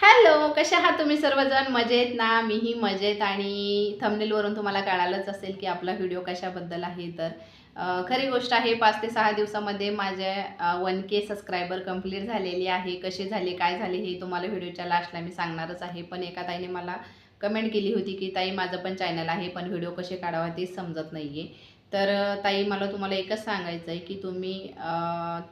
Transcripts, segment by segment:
Hello, कशा आहात तुम्ही सर्वजण? मजेत ना? मीही मजेत आणि थंबनेलवरून तुम्हाला कळालंच असेल की आपला व्हिडिओ कशाबद्दल आहे. तर खरी गोष्ट आहे 5 ते 6 दिवसामध्ये माझे 1K सबस्क्रायबर कंप्लीट झालेली आहे. कसे झाले, काय झाले हे तुम्हाला व्हिडिओच्या लास्टला मी सांगणारच आहे. पण एका ताईने मला कमेंट केली होती की ताई माझं पण चॅनल आहे, पण व्हिडिओ कसे काढावा तेच समजत नाही. तर ताई मला तुम्हाला एकच सांगायचं आहे की तुम्ही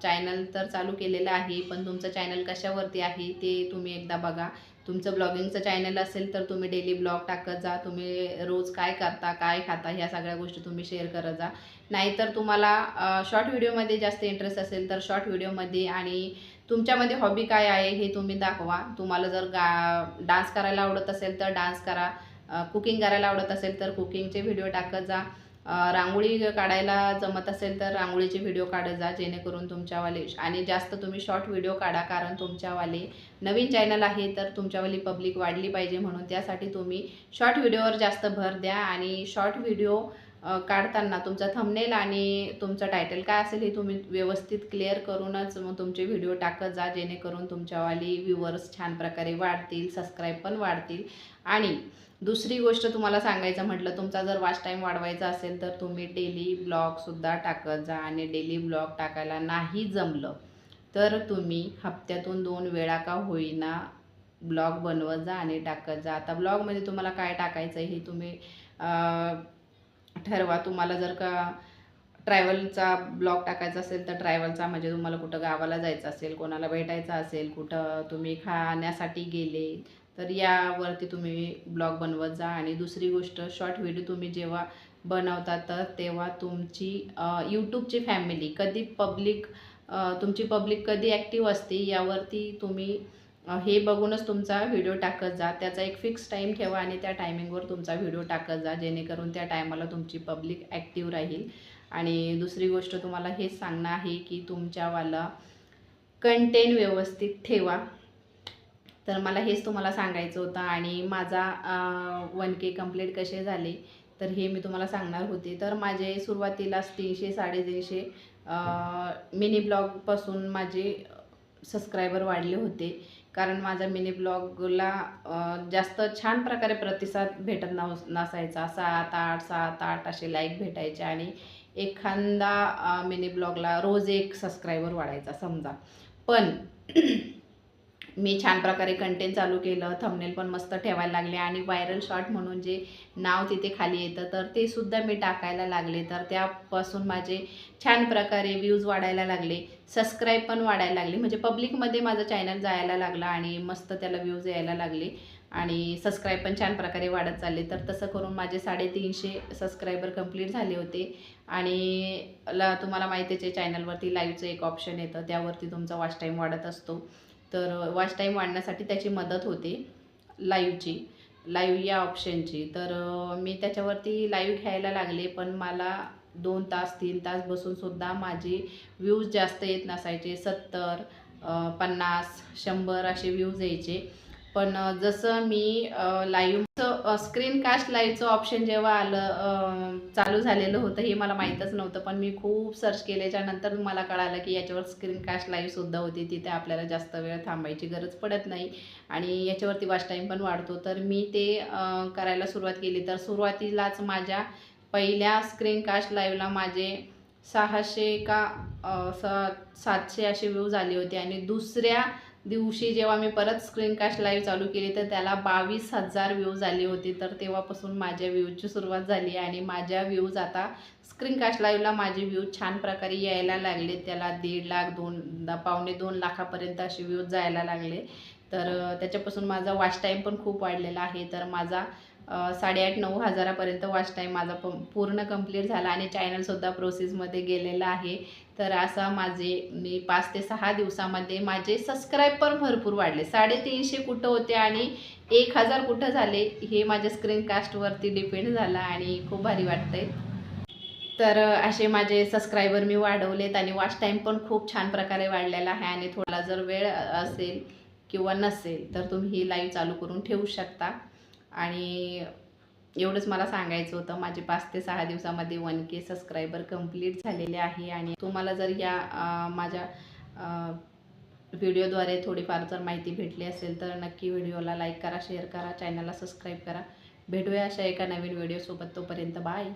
चॅनल तर चालू केलेलं आहे, पण तुमचं चॅनल कशावरती आहे ते तुम्ही एकदा बघा. तुमचं ब्लॉगिंगचं चॅनल असेल तर तुम्ही डेली ब्लॉग टाकत जा. तुम्ही रोज काय करता, काय खाता ह्या सगळ्या गोष्टी तुम्ही शेअर करत जा. नाहीतर तुम्हाला शॉर्ट व्हिडिओमध्ये जास्त इंटरेस्ट असेल तर शॉर्ट व्हिडिओमध्ये आणि तुमच्यामध्ये हॉबी काय आहे हे तुम्ही दाखवा. तुम्हाला जर डान्स करायला आवडत असेल तर डान्स करा. कुकिंग करायला आवडत असेल तर कुकिंगचे व्हिडिओ टाकत जा. रांगोळी काढायला जमत असेल तर रांगोळीचे व्हिडिओ काढत जा, जेणेकरून तुमच्यावाले आणि जास्त तुम्ही शॉर्ट व्हिडिओ काढा. कारण तुमच्यावाले नवीन चॅनल आहे तर तुमच्यावाली पब्लिक वाढली पाहिजे, म्हणून त्यासाठी तुम्ही शॉर्ट व्हिडिओवर जास्त भर द्या. आणि शॉर्ट व्हिडिओ काढताना तुमचा थंबनेल आणि तुमचं टायटल काय असेल हे तुम्ही व्यवस्थित क्लिअर करूनच मग तुमचे व्हिडिओ टाकत जा, जेणेकरून तुमच्यावाली व्ह्यूवर्स छान प्रकारे वाढतील, सबस्क्राईब पण वाढतील. आणि दुसरी गोष्ट तुम्हाला सांगायचं म्हटलं, तुमचा जर वॉच टाईम वाढवायचा असेल तर तुम्ही डेली ब्लॉगसुद्धा टाकत जा. आणि डेली ब्लॉग टाकायला नाही जमलं तर तुम्ही हप्त्यातून 2 वेळा का होईना ब्लॉग बनवत जा आणि टाकत जा. आता ब्लॉगमध्ये तुम्हाला काय टाकायचं आहे हे तुम्ही ठरवा. तुम्हाला जर का ट्रॅव्हलचा ब्लॉग टाकायचा असेल तर ट्रॅव्हलचा, म्हणजे तुम्हाला कुठं गावाला जायचं असेल, कोणाला भेटायचं असेल, कुठं तुम्ही खाण्यासाठी गेले तर यावरती तुम्ही ब्लॉग बनवत जा. आणि दुसरी गोष्ट, शॉर्ट व्हिडिओ तुम्ही जेव्हा बनवता तर तेव्हा तुमची यूट्यूबची फॅमिली कधी पब्लिक, तुमची पब्लिक कधी ॲक्टिव्ह असते यावरती तुम्ही हे बघूनच तुमचा व्हिडिओ टाकत जा. त्याचा एक फिक्स टाईम ठेवा आणि त्या टायमिंगवर तुमचा व्हिडिओ टाकत जा, जेणेकरून त्या टायमाला तुमची पब्लिक ॲक्टिव्ह राहील. आणि दुसरी गोष्ट तुम्हाला हेच सांगणं आहे की तुमच्यावाला कंटेंट व्यवस्थित ठेवा. तर मला हेच तुम्हाला सांगायचं होतं. आणि माझा 1K कंप्लीट कसे झाले तर हे मी तुम्हाला सांगणार होते. तर माझे सुरुवातीलाच 300-350 मिनी ब्लॉगपासून माझे सबस्क्रायबर वाढले होते. कारण माझा मिनी ब्लॉगला जास्त छान प्रकारे प्रतिसाद भेटत नसायचा. 7-8, 7-8 असे लाईक भेटायचे आणि एखादा मिनी ब्लॉगला रोज एक सबस्क्रायबर वाढायचा समजा. पण मी छान प्रकारे कंटेंट चालू केलं, थंबनेल पण मस्त ठेवायला लागले आणि व्हायरल शॉर्ट म्हणून जे नाव तिथे खाली येतं तर ते सुद्धा मी टाकायला लागले. तर त्यापासून माझे छान प्रकारे व्ह्यूज वाढायला लागले, सबस्क्राईब पण वाढायला लागले, म्हणजे पब्लिकमध्ये माझं चॅनल जायला लागलं आणि मस्त त्याला व्ह्यूज यायला लागले आणि सबस्क्राईब पण छान प्रकारे वाढत चालले. तर तसं करून माझे 350 सबस्क्रायबर कंप्लीट झाले होते. आणि तुम्हाला माहितीच आहे चॅनलवरती लाईव्हचं एक ऑप्शन येतं, त्यावरती तुमचा वॉच टाईम वाढत असतो. तर वॉच टाईम वाढण्यासाठी त्याची मदत होते लाईव्ह या ऑप्शनची. तर मी त्याच्यावरती लाईव्ह घ्यायला लागले, पण मला 2 तास 3 तास बसूनसुद्धा माझे व्ह्यूज जास्त येत नसायचे. 70, 50, 100 असे व्ह्यूज यायचे. पण जसं मी लाईव्हचं स्क्रीनकास्ट लाईव्हचं ऑप्शन जेव्हा आलं, चालू झालेलं होतं, हे मला माहीतच नव्हतं. पण मी खूप सर्च केल्याच्यानंतर मला कळालं की याच्यावर स्क्रीनकास्ट लाईव्हसुद्धा होती. तिथे आपल्याला जास्त वेळ थांबायची गरज पडत नाही आणि याच्यावरती वॉच टाईम पण वाढतो. तर मी ते करायला सुरुवात केली. तर सुरुवातीलाच माझ्या पहिल्या स्क्रीनकास्ट लाईव्हला माझे 600 का 700 असे व्ह्यूज आले होते. आणि दुसऱ्या दिवशी जेव्हा मी परत स्क्रीनकास्ट लाईव्ह चालू केली तर त्याला 22,000 व्ह्यूज आले होते. तर तेव्हापासून माझ्या व्ह्यूजची सुरुवात झाली आणि माझ्या व्ह्यूज आता स्क्रीनकास्ट लाईव्हला माझे व्ह्यूज छान प्रकारे यायला लागले. त्याला 1.5 लाख, 2 लाखापर्यंत असे व्ह्यूज जायला लागले. तर त्याच्यापासून माझा वॉच टाईम पण खूप वाढलेला आहे. तर माझा 8,500-9 हजारापर्यंत वॉच टाईम माझा पूर्ण कंप्लीट झाला आणि चॅनलसुद्धा प्रोसेसमध्ये गेलेला आहे. तर असा मी 5 ते 6 दिवसामध्ये माझे सबस्क्राईब पण भरपूर वाढले. 350 कुठं होते आणि 1,000 कुठं झाले हे माझ्या स्क्रीनकास्टवरती डिपेंड झालं आणि खूप भारी वाटतंय. तर असे माझे सबस्क्रायबर मी वाढवलेत आणि वॉच टाईम पण खूप छान प्रकारे वाढलेला आहे. आणि थोडा जर वेळ असेल किंवा नसेल तर तुम्ही ही लाईव्ह चालू करून ठेवू शकता. आणि एवढंच मला सांगायचं होतं. माझे 5 ते 6 दिवसामध्ये 1K सबस्क्रायबर कंप्लीट झालेले आहे. आणि तुम्हाला जर या माझ्या व्हिडिओद्वारे थोडीफार जर माहिती भेटली असेल तर नक्की व्हिडिओला लाईक करा, शेअर करा, चॅनलला सबस्क्राईब करा. भेटूया अशा एका नवीन व्हिडिओसोबत. तोपर्यंत बाय.